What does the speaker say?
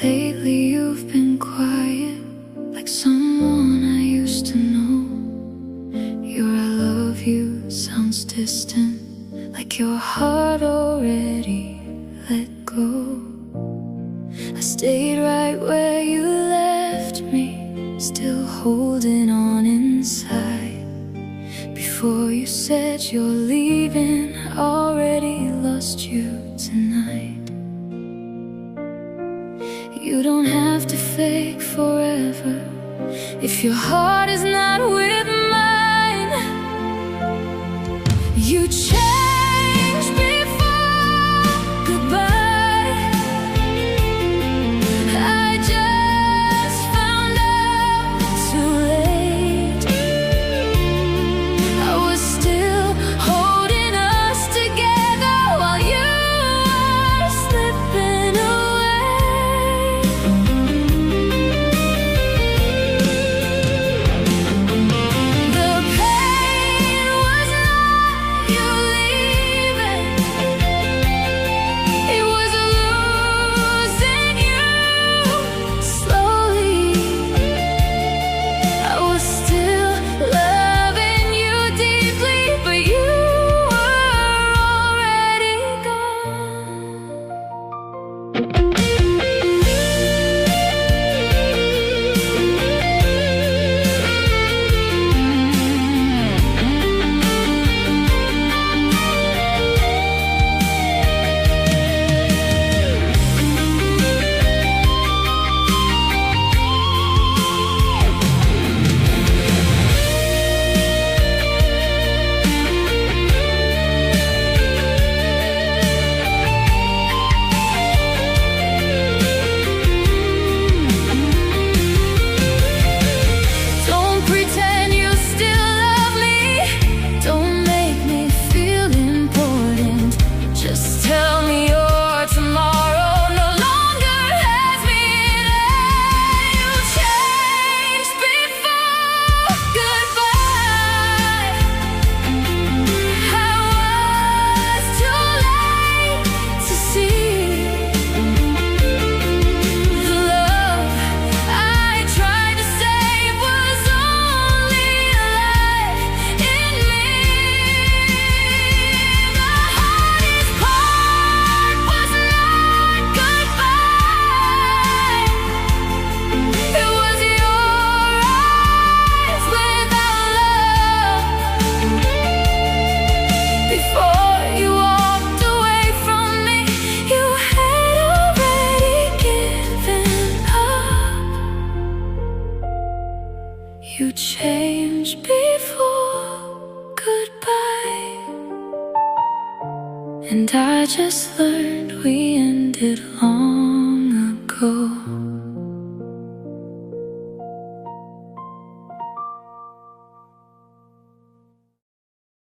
Lately you've been quiet, like someone I used to know. Your I love you sounds distant, like your heart already let go. I stayed right where you left me, still holding on inside. Before you said you're leaving, I already lost you tonight. You don't have to fake forever if your heart is not with mine. You changed before goodbye. I just found out too late. I was still holding us together while you were slipping away. The pain was not you leaving, it was losing you slowly. I was still loving you deeply, but you were already gone. Don't pretend you still love me. Don't make me feel important. Just tell me your tomorrow no longer has me there. You changed before goodbye. I was too late to see the love I tried to save was only alive in me. The hardest part was not goodbye. It was your eyes without love. Before you walked away from me, you had already given up. You changed before goodbye, and I just learned we ended long ago.